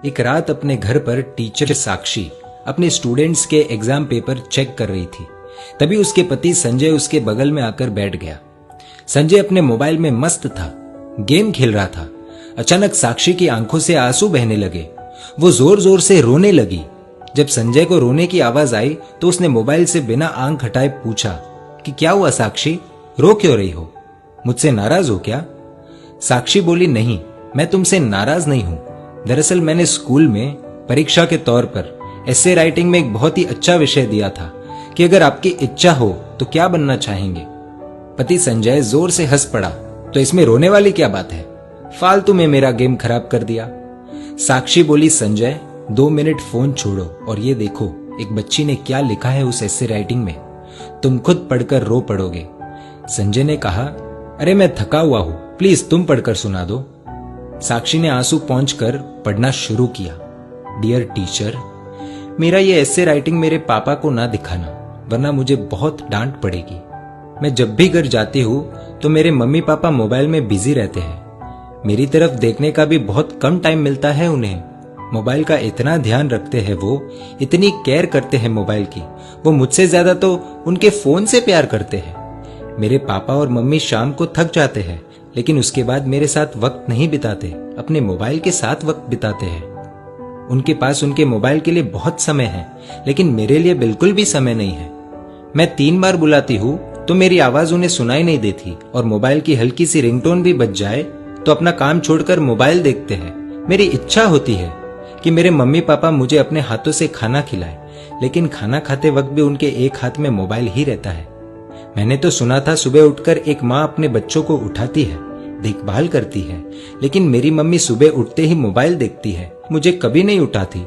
एक रात अपने घर पर टीचर साक्षी अपने स्टूडेंट्स के एग्जाम पेपर चेक कर रही थी। तभी उसके पति संजय उसके बगल में आकर बैठ गया। संजय अपने मोबाइल में मस्त था, गेम खेल रहा था। अचानक साक्षी की आंखों से आंसू बहने लगे। वो जोर जोर से रोने लगी। जब संजय को रोने की आवाज आई तो उसने मोबाइल से बिना आंख हटाए पूछा कि क्या हुआ साक्षी, रो क्यों रही हो? मुझसे नाराज हो क्या? साक्षी बोली, नहीं, मैं तुमसे नाराज नहीं हूं। दरअसल मैंने स्कूल में परीक्षा के तौर पर एसे राइटिंग में एक बहुत ही अच्छा विषय दिया था कि अगर आपकी इच्छा हो तो क्या बनना चाहेंगे। पति संजय जोर से हंस पड़ा। तो इसमें रोने वाली क्या बात है? फालतू में मेरा गेम खराब कर दिया। साक्षी बोली, संजय 2 मिनट फोन छोड़ो और ये देखो एक बच्ची ने क्या लिखा है उस एसे राइटिंग में। तुम खुद पढ़कर रो पड़ोगे। संजय ने कहा, अरे मैं थका हुआ हूं, प्लीज तुम पढ़कर सुना दो। साक्षी ने आंसू पोंछकर पढ़ना शुरू किया। डियर टीचर, मेरा ये एसे राइटिंग मेरे पापा को ना दिखाना, वरना मुझे बहुत डांट पड़ेगी। मैं जब भी घर जाती हूँ तो मेरे मम्मी पापा मोबाइल में बिजी रहते हैं। मेरी तरफ देखने का भी बहुत कम टाइम मिलता है उन्हें। मोबाइल का इतना ध्यान रखते हैं, वो इतनी केयर करते हैं मोबाइल की। वो मुझसे ज्यादा तो उनके फोन से प्यार करते हैं। मेरे पापा और मम्मी शाम को थक जाते हैं, लेकिन उसके बाद मेरे साथ वक्त नहीं बिताते, अपने मोबाइल के साथ वक्त बिताते हैं। उनके पास उनके मोबाइल के लिए बहुत समय है, लेकिन मेरे लिए बिल्कुल भी समय नहीं है। मैं 3 बार बुलाती हूँ तो मेरी आवाज उन्हें सुनाई नहीं देती और मोबाइल की हल्की सी रिंगटोन भी बज जाए तो अपना काम छोड़कर मोबाइल देखते हैं। मेरी इच्छा होती है कि मेरे मम्मी पापा मुझे अपने हाथों से खाना खिलाएं, लेकिन खाना खाते वक्त भी उनके एक हाथ में मोबाइल ही रहता है। मैंने तो सुना था सुबह उठकर एक माँ अपने बच्चों को उठाती है, देखभाल करती है, लेकिन मेरी मम्मी सुबह उठते ही मोबाइल देखती है, मुझे कभी नहीं उठाती।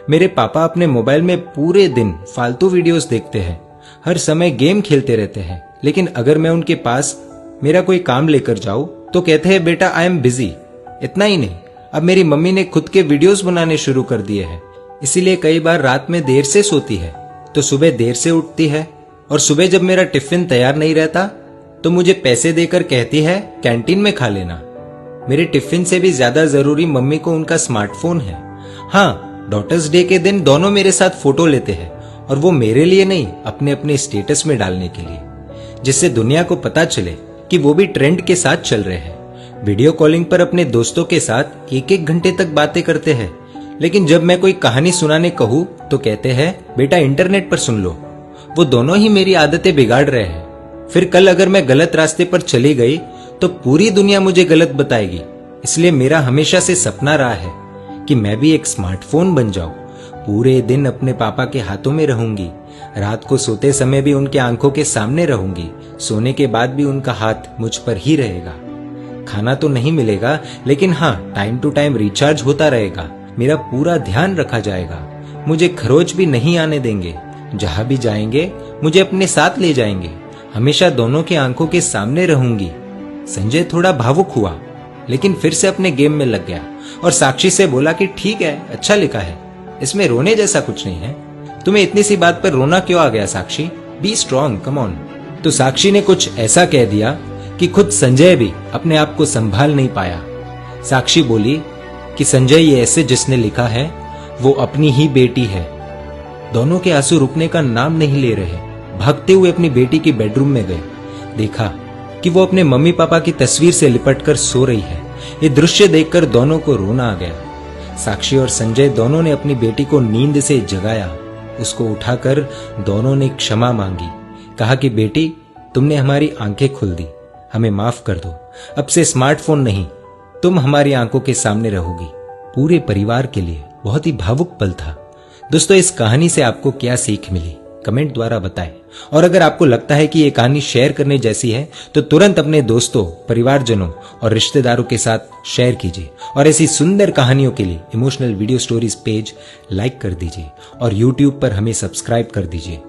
मेरे पापा अपने मोबाइल में पूरे दिन फालतू वीडियोस देखते हैं, हर समय गेम खेलते रहते हैं, लेकिन अगर मैं उनके पास मेरा कोई काम लेकर जाऊं तो कहते हैं बेटा आई एम बिजी। इतना ही नहीं, अब मेरी मम्मी ने खुद के वीडियोस बनाने शुरू कर दिए हैं, इसीलिए कई बार रात में देर से सोती है तो सुबह देर से उठती है। और सुबह जब मेरा टिफिन तैयार नहीं रहता तो मुझे पैसे देकर कहती है कैंटीन में खा लेना। मेरे टिफिन से भी ज्यादा जरूरी मम्मी को उनका स्मार्टफोन है। हाँ, डॉटर्स डे के दिन दोनों मेरे साथ फोटो लेते हैं, और वो मेरे लिए नहीं, अपने अपने स्टेटस में डालने के लिए, जिससे दुनिया को पता चले कि वो भी ट्रेंड के साथ चल रहे हैं। वीडियो कॉलिंग पर अपने दोस्तों के साथ 1-1 घंटे तक बातें करते हैं, लेकिन जब मैं कोई कहानी सुनाने कहूँ तो कहते हैं बेटा इंटरनेट पर सुन लो। वो दोनों ही मेरी आदतें बिगाड़ रहे हैं। फिर कल अगर मैं गलत रास्ते पर चली गई तो पूरी दुनिया मुझे गलत बताएगी। इसलिए मेरा हमेशा से सपना रहा है कि मैं भी एक स्मार्टफोन बन जाऊं। पूरे दिन अपने पापा के हाथों में रहूंगी, रात को सोते समय भी उनके आंखों के सामने रहूंगी, सोने के बाद भी उनका हाथ मुझ पर ही रहेगा। खाना तो नहीं मिलेगा, लेकिन हाँ, टाइम टू टाइम रिचार्ज होता रहेगा, मेरा पूरा ध्यान रखा जाएगा, मुझे खरोच भी नहीं आने देंगे। जहां भी जाएंगे मुझे अपने साथ ले जाएंगे, हमेशा दोनों की आंखों के सामने रहूंगी। संजय थोड़ा भावुक हुआ, लेकिन फिर से अपने गेम में लग गया और साक्षी से बोला कि ठीक है, अच्छा लिखा है, इसमें रोने जैसा कुछ नहीं है। तुम्हें इतनी सी बात पर रोना क्यों आ गया Sakshi? Be strong, come on. तो साक्षी ने कुछ ऐसा कह दिया कि खुद संजय भी अपने आप को संभाल नहीं पाया। साक्षी बोली कि संजय, ये ऐसे जिसने लिखा है वो अपनी ही बेटी है। दोनों के आंसू रुकने का नाम नहीं ले रहे। भागते हुए अपनी बेटी की बेडरूम में गए, देखा कि वो अपने मम्मी पापा की तस्वीर से लिपटकर सो रही है। ये दृश्य देखकर दोनों को रोना आ गया। साक्षी और संजय दोनों ने अपनी बेटी को नींद से जगाया। उसको उठाकर दोनों ने क्षमा मांगी, कहा कि बेटी, तुमने हमारी आंखें खोल दी, हमें माफ कर दो। अब से स्मार्टफोन नहीं, तुम हमारी आंखों के सामने रहोगी। पूरे परिवार के लिए बहुत ही भावुक पल था। दोस्तों, इस कहानी से आपको क्या सीख मिली, कमेंट द्वारा बताएं। और अगर आपको लगता है कि ये कहानी शेयर करने जैसी है तो तुरंत अपने दोस्तों, परिवारजनों और रिश्तेदारों के साथ शेयर कीजिए। और ऐसी सुंदर कहानियों के लिए emotional video stories page like कर दीजिए और YouTube पर हमें सब्सक्राइब कर दीजिए।